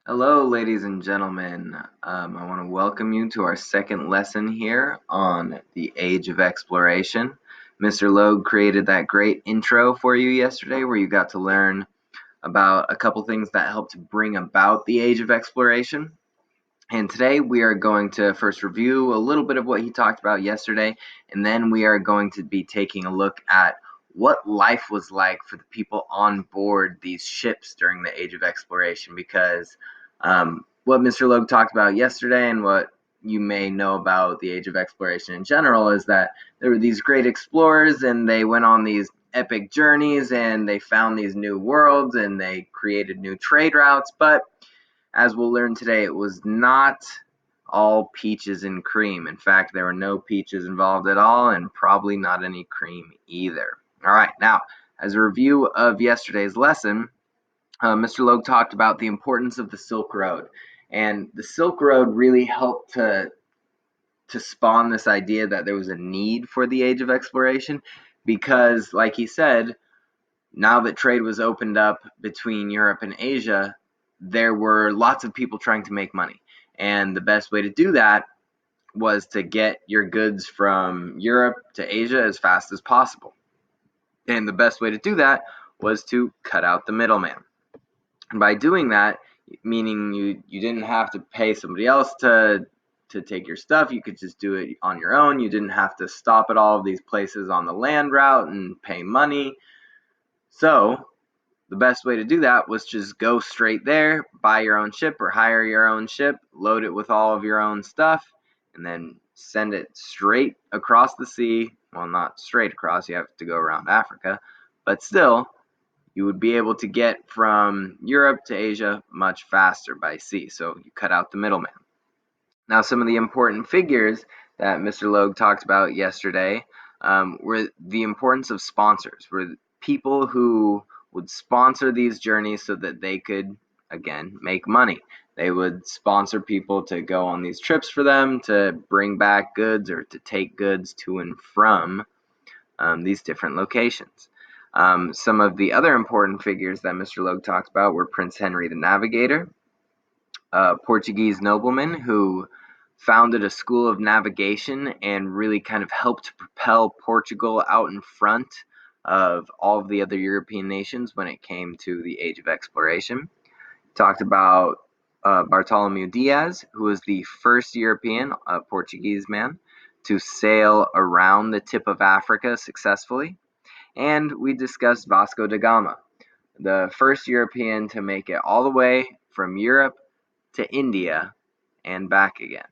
Hello, ladies and gentlemen. I want to welcome you to our second lesson here on the Age of Exploration. Mr. Logue created that great intro for you yesterday where you got to learn about a couple things that helped bring about the Age of Exploration. And today we are going to first review a little bit of what he talked about yesterday, and then we are going to be taking a look at what life was like for the people on board these ships during the Age of Exploration. Because what Mr. Logue talked about yesterday and what you may know about the Age of Exploration in general is that there were these great explorers and they went on these epic journeys and they found these new worlds and they created new trade routes, but as we'll learn today, it was not all peaches and cream. In fact, there were no peaches involved at all and probably not any cream either. All right, now, as a review of yesterday's lesson, Mr. Logue talked about the importance of the Silk Road. And the Silk Road really helped to spawn this idea that there was a need for the Age of Exploration because, like he said, now that trade was opened up between Europe and Asia, there were lots of people trying to make money. And the best way to do that was to get your goods from Europe to Asia as fast as possible. And the best way to do that was to cut out the middleman. And by doing that, meaning you didn't have to pay somebody else to take your stuff, you could just do it on your own. You didn't have to stop at all of these places on the land route and pay money. So the best way to do that was just go straight there, buy your own ship or hire your own ship, load it with all of your own stuff, and then send it straight across the sea. Well, not straight across, you have to go around Africa, but still, you would be able to get from Europe to Asia much faster by sea. So you cut out the middleman. Now, some of the important figures that Mr. Logue talked about yesterday were the importance of sponsors, were people who would sponsor these journeys so that they could, again, make money. They would sponsor people to go on these trips for them, to bring back goods or to take goods to and from these different locations. Some of the other important figures that Mr. Logue talked about were Prince Henry the Navigator, a Portuguese nobleman who founded a school of navigation and really kind of helped to propel Portugal out in front of all of the other European nations when it came to the Age of Exploration. Talked about Bartholomew Diaz, who was the first European, Portuguese man, to sail around the tip of Africa successfully. And we discussed Vasco da Gama, the first European to make it all the way from Europe to India and back again.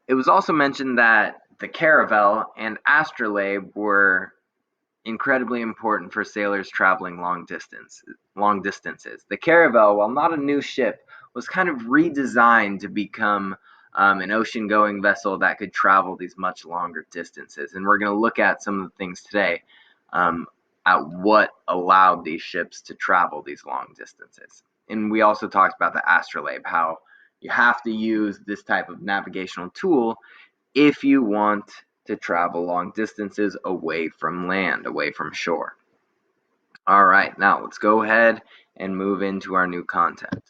It was also mentioned that the caravel and astrolabe were incredibly important for sailors traveling long distances. The caravel, while not a new ship, was kind of redesigned to become an ocean-going vessel that could travel these much longer distances. And we're going to look at some of the things today at what allowed these ships to travel these long distances. And we also talked about the astrolabe, how you have to use this type of navigational tool if you want to travel long distances away from land, away from shore. All right, now let's go ahead and move into our new content.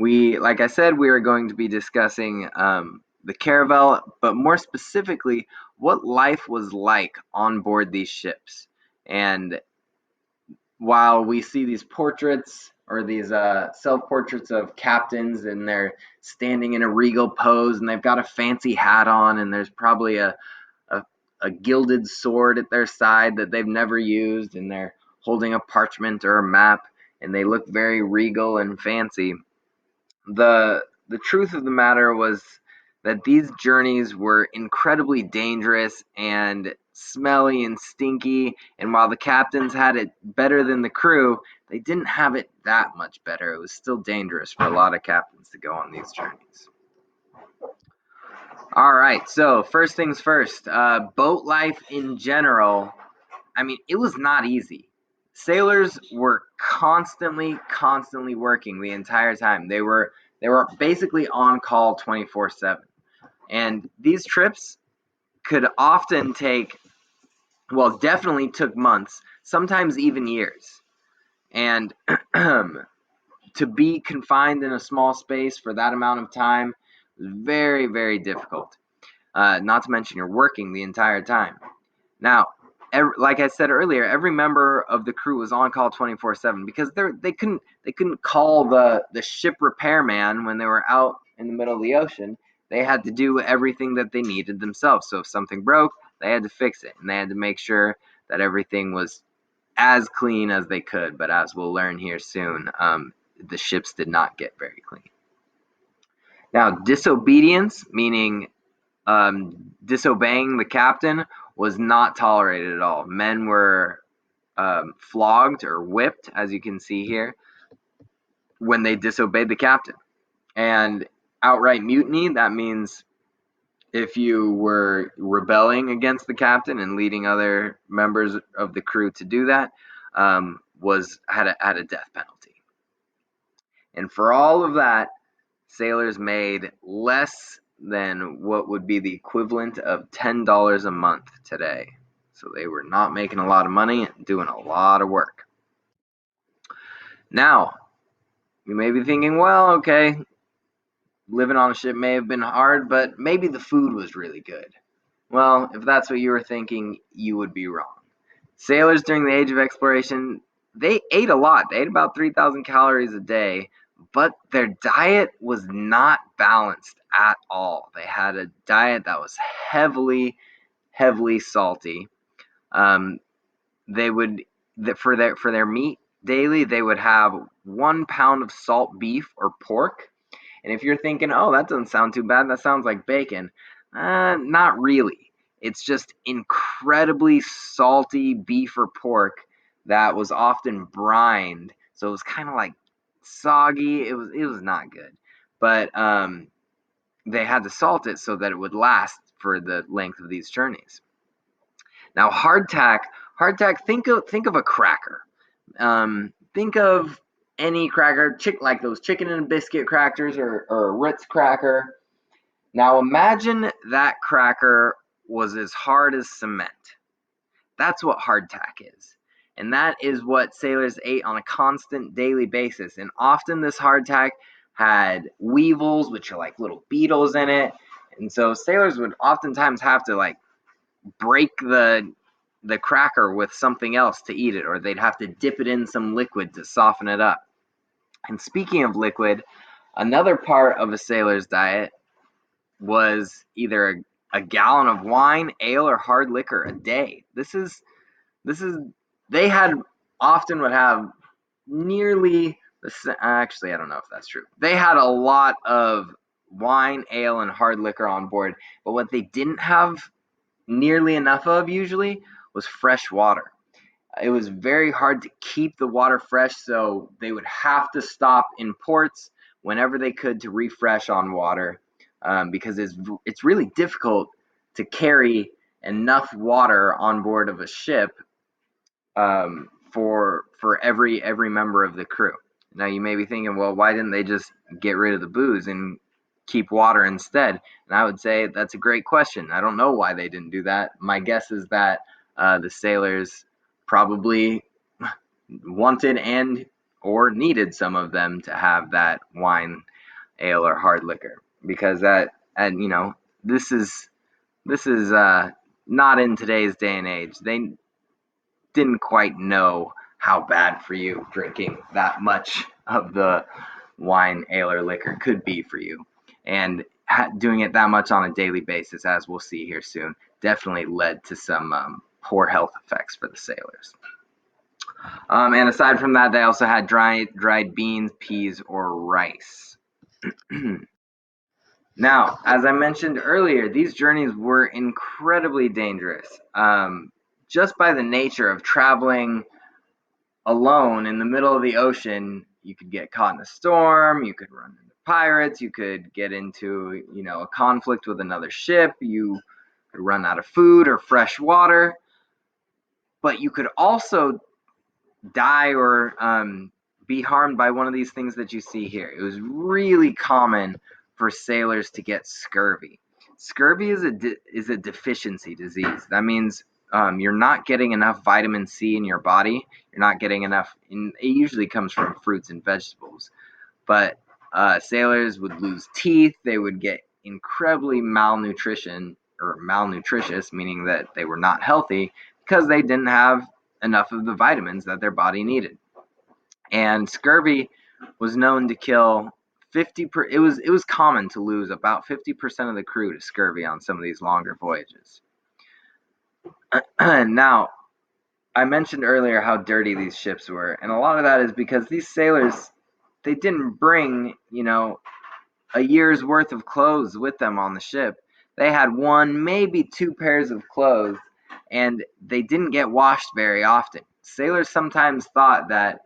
Like I said, we are going to be discussing the caravel, but more specifically, what life was like on board these ships. And while we see these portraits or these self-portraits of captains and they're standing in a regal pose and they've got a fancy hat on and there's probably a gilded sword at their side that they've never used and they're holding a parchment or a map and they look very regal and fancy. The truth of the matter was that these journeys were incredibly dangerous and smelly and stinky, and while the captains had it better than the crew, they didn't have it that much better. It was still dangerous for a lot of captains to go on these journeys. All right, so first things first, boat life in general, I mean, it was not easy. Sailors were constantly working the entire time. They were basically on call 24/7. And these trips could often take, well, definitely took months, sometimes even years. And to be confined in a small space for that amount of time was very, very difficult. Not to mention you're working the entire time. Now, like I said earlier, every member of the crew was on call 24/7 because they couldn't call the ship repairman when they were out in the middle of the ocean. They had to do everything that they needed themselves. So if something broke, they had to fix it, and they had to make sure that everything was as clean as they could. But as we'll learn here soon, the ships did not get very clean. Now, disobedience, meaning disobeying the captain, was not tolerated at all. Men were flogged or whipped, as you can see here, when they disobeyed the captain. And outright mutiny, that means if you were rebelling against the captain and leading other members of the crew to do that, had a death penalty. And for all of that, sailors made less than what would be the equivalent of $10 a month today. So they were not making a lot of money and doing a lot of work. Now, you may be thinking, well, okay, living on a ship may have been hard, but maybe the food was really good. Well, if that's what you were thinking, you would be wrong. Sailors during the Age of Exploration, they ate a lot. They ate about 3,000 calories a day, but their diet was not balanced at all. They had a diet that was heavily salty. They would for their meat daily, they would have 1 pound of salt beef or pork. And if you're thinking, oh, that doesn't sound too bad, that sounds like bacon. Not really. It's just incredibly salty beef or pork that was often brined. So it was kind of like soggy. It was not good. But they had to salt it so that it would last for the length of these journeys. Now, hardtack, think of a cracker. Think of any cracker, like those chicken and biscuit crackers or a Ritz cracker. Now imagine that cracker was as hard as cement. That's what hardtack is. And that is what sailors ate on a constant daily basis. And often this hardtack had weevils, which are like little beetles in it. And so sailors would oftentimes have to like break the cracker with something else to eat it, or they'd have to dip it in some liquid to soften it up. And speaking of liquid, another part of a sailor's diet was either a gallon of wine, ale, or hard liquor a day. They had often would have nearly actually I don't know if that's true. They had a lot of wine, ale, and hard liquor on board, but what they didn't have nearly enough of usually was fresh water. It was very hard to keep the water fresh, so they would have to stop in ports whenever they could to refresh on water, because it's really difficult to carry enough water on board of a ship for every member of the crew. Now you may be thinking, well, why didn't they just get rid of the booze and keep water instead? And I would say that's a great question. I don't know why they didn't do that. My guess is that the sailors probably wanted and or needed some of them to have that wine, ale, or hard liquor, because this is not in today's day and age. They didn't quite know how bad for you drinking that much of the wine, ale, or liquor could be for you. And doing it that much on a daily basis, as we'll see here soon, definitely led to some poor health effects for the sailors. And aside from that, they also had dried beans, peas, or rice. Now, as I mentioned earlier, these journeys were incredibly dangerous. Just by the nature of traveling alone in the middle of the ocean, you could get caught in a storm, you could run into pirates, you could get into, a conflict with another ship, you could run out of food or fresh water, but you could also die or be harmed by one of these things that you see here. It was really common for sailors to get scurvy. Scurvy is a deficiency disease. That means you're not getting enough vitamin C in your body. You're not getting enough. It usually comes from fruits and vegetables. But sailors would lose teeth. They would get incredibly malnutritious, meaning that they were not healthy because they didn't have enough of the vitamins that their body needed. And scurvy was known to kill it was common to lose about 50% of the crew to scurvy on some of these longer voyages. Now, I mentioned earlier how dirty these ships were, and a lot of that is because these sailors, they didn't bring, a year's worth of clothes with them on the ship. They had one, maybe two pairs of clothes, and they didn't get washed very often. Sailors sometimes thought that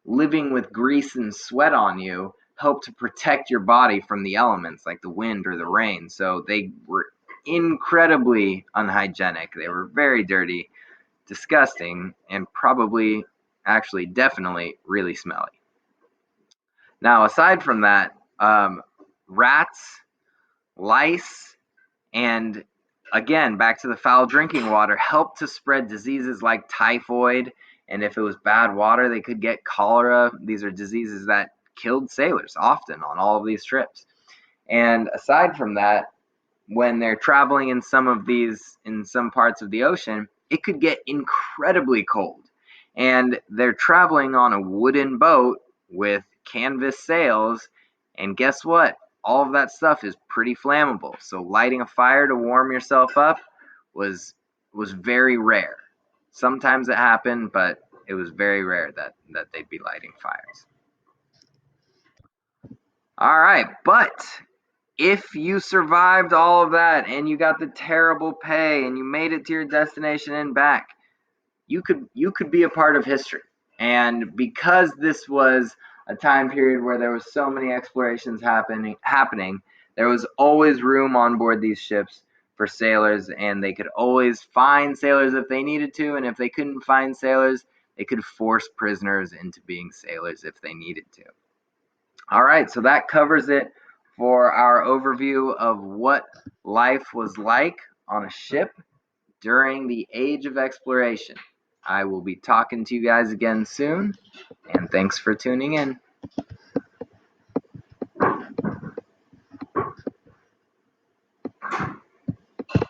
living with grease and sweat on you helped to protect your body from the elements like the wind or the rain. So they were incredibly unhygienic. They were very dirty, disgusting, and probably, actually, definitely really smelly. Now, aside from that, rats, lice, and again, back to the foul drinking water, helped to spread diseases like typhoid. And if it was bad water, they could get cholera. These are diseases that killed sailors often on all of these trips. And aside from that, when they're traveling in some parts of the ocean, it could get incredibly cold. And they're traveling on a wooden boat with canvas sails. And guess what? All of that stuff is pretty flammable. So lighting a fire to warm yourself up was very rare. Sometimes it happened, but it was very rare that they'd be lighting fires. All right, but if you survived all of that and you got the terrible pay and you made it to your destination and back, you could be a part of history. And because this was a time period where there was so many explorations happening, there was always room on board these ships for sailors, and they could always find sailors if they needed to, and if they couldn't find sailors, they could force prisoners into being sailors if they needed to. All right, so that covers it for our overview of what life was like on a ship during the age of exploration. I will be talking to you guys again soon, and thanks for tuning in.